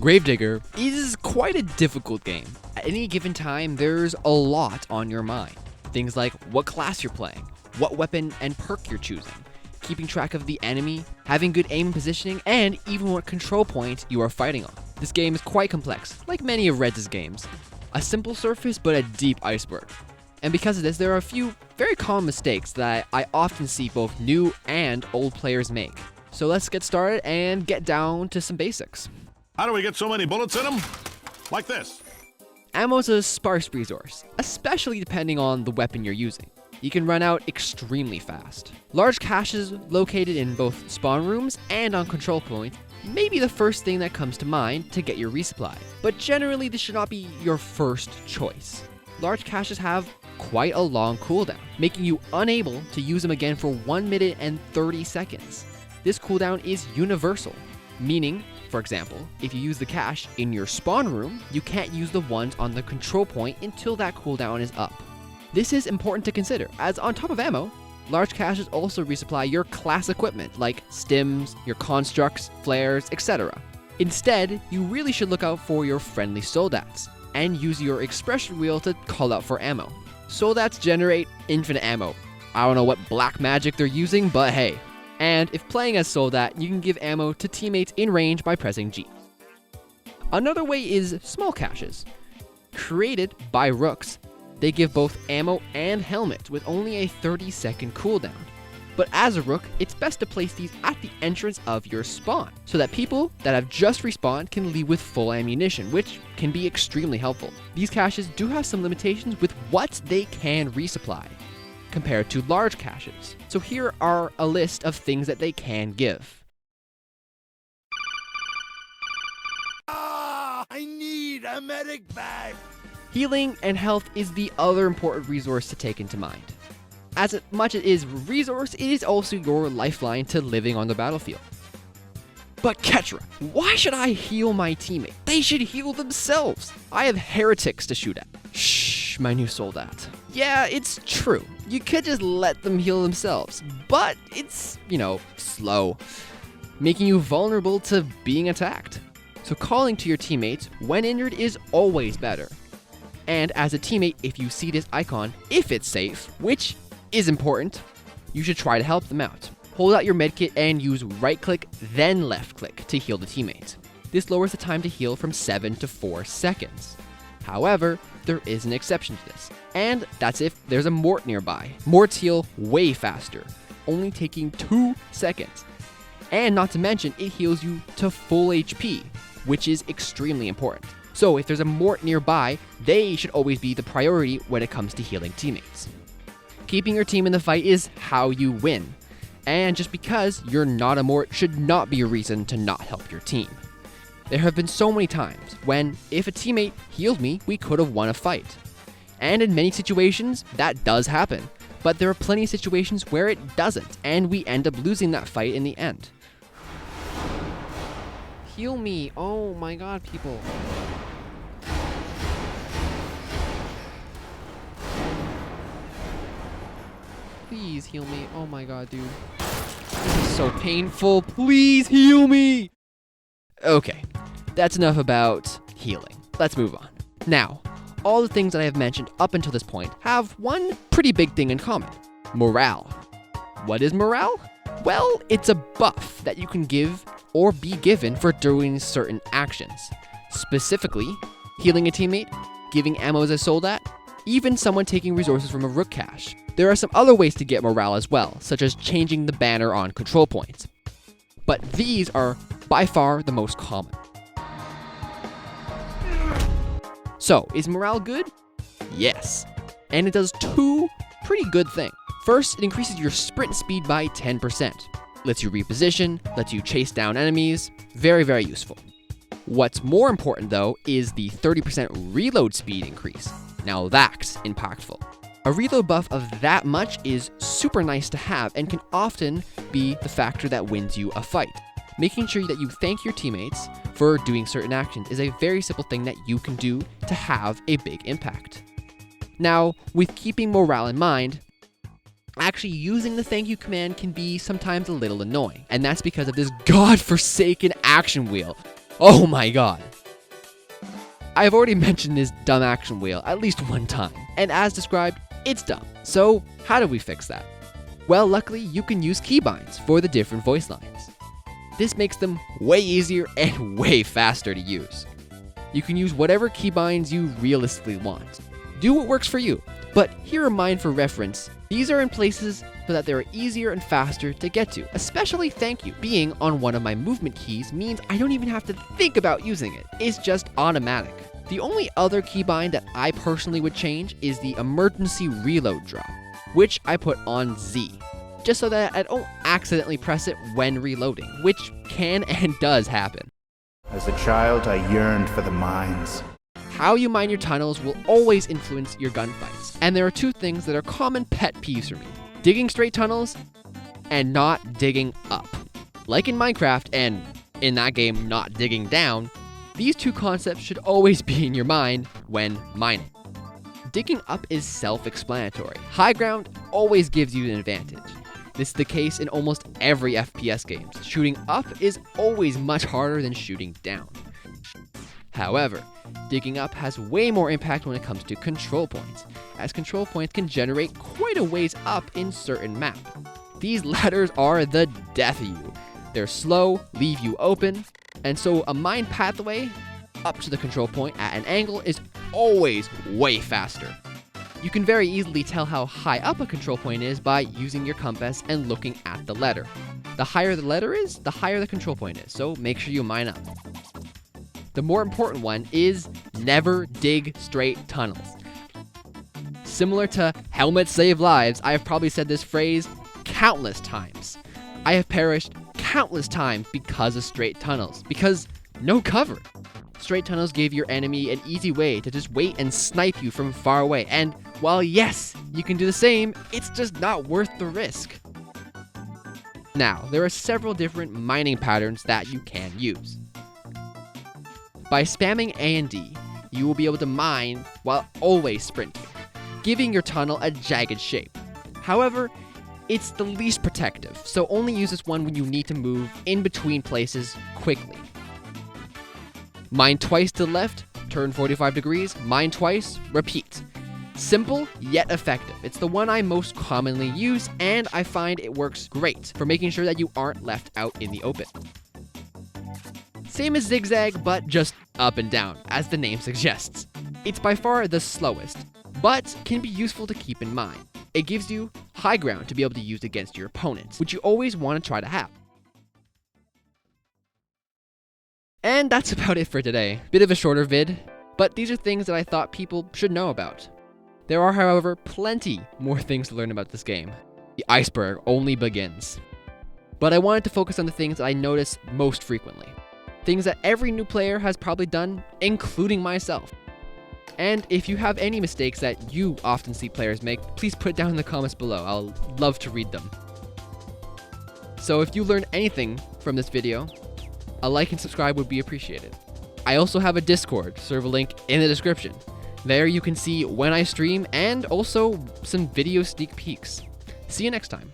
Gravedigger is quite a difficult game. At any given time, there's a lot on your mind. Things like what class you're playing, what weapon and perk you're choosing, keeping track of the enemy, having good aim and positioning, and even what control point you are fighting on. This game is quite complex, like many of Reds' games. A simple surface, but a deep iceberg. And because of this, there are a few very common mistakes that I often see both new and old players make. So let's get started and get down to some basics. How do we get so many bullets in them? Like this. Ammo is a sparse resource, especially depending on the weapon you're using. You can run out extremely fast. Large caches located in both spawn rooms and on control points may be the first thing that comes to mind to get your resupply, but generally this should not be your first choice. Large caches have quite a long cooldown, making you unable to use them again for 1 minute and 30 seconds. This cooldown is universal, meaning, for example, if you use the cache in your spawn room, you can't use the ones on the control point until that cooldown is up. This is important to consider, as on top of ammo, large caches also resupply your class equipment like stims, your constructs, flares, etc. Instead, you really should look out for your friendly soldats, and use your expression wheel to call out for ammo. Soldats generate infinite ammo. I don't know what black magic they're using, but hey. And if playing as Soldat, you can give ammo to teammates in range by pressing G. Another way is small caches. Created by rooks, they give both ammo and helmets with only a 30-second cooldown. But as a rook, it's best to place these at the entrance of your spawn, so that people that have just respawned can leave with full ammunition, which can be extremely helpful. These caches do have some limitations with what they can resupply, compared to large caches. So here are a list of things that they can give. I need a medic bag! Healing and health is the other important resource to take into mind. As much as it is a resource, it is also your lifeline to living on the battlefield. But Ketra, why should I heal my teammate? They should heal themselves. I have heretics to shoot at. Shh, my new soldat. Yeah, it's true. You could just let them heal themselves, but it's, slow, making you vulnerable to being attacked. So calling to your teammates when injured is always better. And as a teammate, if you see this icon, if it's safe, which is important, you should try to help them out. Hold out your medkit and use right click, then left click to heal the teammate. This lowers the time to heal from 7 to 4 seconds. However, there is an exception to this, and that's if there's a mort nearby. Morts heal way faster, only taking 2 seconds. And not to mention, it heals you to full HP, which is extremely important. So if there's a mort nearby, they should always be the priority when it comes to healing teammates. Keeping your team in the fight is how you win. And just because you're not a mort should not be a reason to not help your team. There have been so many times when, if a teammate healed me, we could have won a fight. And in many situations, that does happen. But there are plenty of situations where it doesn't, and we end up losing that fight in the end. Heal me. Oh my god, people. Please heal me. Oh my god, dude. This is so painful. Please heal me. Okay, that's enough about healing. Let's move on. Now, all the things that I have mentioned up until this point have one pretty big thing in common. Morale. What is morale? Well, it's a buff that you can give or be given for doing certain actions. Specifically, healing a teammate, giving ammo as a soldat, even someone taking resources from a rook cache. There are some other ways to get morale as well, such as changing the banner on control points. But these are by far the most common. So, is morale good? Yes. And it does 2 pretty good things. First, it increases your sprint speed by 10%. Lets you reposition, lets you chase down enemies. Very, very useful. What's more important though is the 30% reload speed increase. Now that's impactful. A reload buff of that much is super nice to have and can often be the factor that wins you a fight. Making sure that you thank your teammates for doing certain actions is a very simple thing that you can do to have a big impact. Now, with keeping morale in mind, actually using the thank you command can be sometimes a little annoying, and that's because of this godforsaken action wheel. Oh my god. I've already mentioned this dumb action wheel at least one time, and as described, it's dumb. So how do we fix that? Well, luckily you can use keybinds for the different voice lines. This makes them way easier and way faster to use. You can use whatever keybinds you realistically want. Do what works for you, but here are mine for reference. These are in places so that they're easier and faster to get to, especially thank you. Being on one of my movement keys means I don't even have to think about using it. It's just automatic. The only other keybind that I personally would change is the emergency reload drop, which I put on Z, just so that I don't accidentally press it when reloading, which can and does happen. As a child, I yearned for the mines. How you mine your tunnels will always influence your gunfights, and there are two things that are common pet peeves for me: digging straight tunnels and not digging up. Like in Minecraft, and in that game not digging down, these two concepts should always be in your mind when mining. Digging up is self-explanatory. High ground always gives you an advantage. This is the case in almost every FPS game. Shooting up is always much harder than shooting down. However, digging up has way more impact when it comes to control points, as control points can generate quite a ways up in certain maps. These ladders are the death of you. They're slow, leave you open, and so a mine pathway up to the control point at an angle is always way faster. You can very easily tell how high up a control point is by using your compass and looking at the letter. The higher the letter is, the higher the control point is, so make sure you mine up. The more important one is never dig straight tunnels. Similar to helmets save lives, I have probably said this phrase countless times. I have perished countless times because of straight tunnels, because no cover. Straight tunnels give your enemy an easy way to just wait and snipe you from far away, and while yes, you can do the same, it's just not worth the risk. Now, there are several different mining patterns that you can use. By spamming A and D, you will be able to mine while always sprinting, giving your tunnel a jagged shape. However, it's the least protective, so only use this one when you need to move in between places quickly. Mine twice to the left, turn 45 degrees, mine twice, repeat. Simple, yet effective. It's the one I most commonly use, and I find it works great for making sure that you aren't left out in the open. Same as zigzag, but just up and down, as the name suggests. It's by far the slowest, but can be useful to keep in mind. It gives you high ground to be able to use against your opponents, which you always want to try to have. And that's about it for today. Bit of a shorter vid, but these are things that I thought people should know about. There are, however, plenty more things to learn about this game. The iceberg only begins. But I wanted to focus on the things that I notice most frequently. Things that every new player has probably done, including myself. And if you have any mistakes that you often see players make, please put it down in the comments below. I'll love to read them. So if you learned anything from this video, a like and subscribe would be appreciated. I also have a Discord, server link in the description. There you can see when I stream and also some video sneak peeks. See you next time.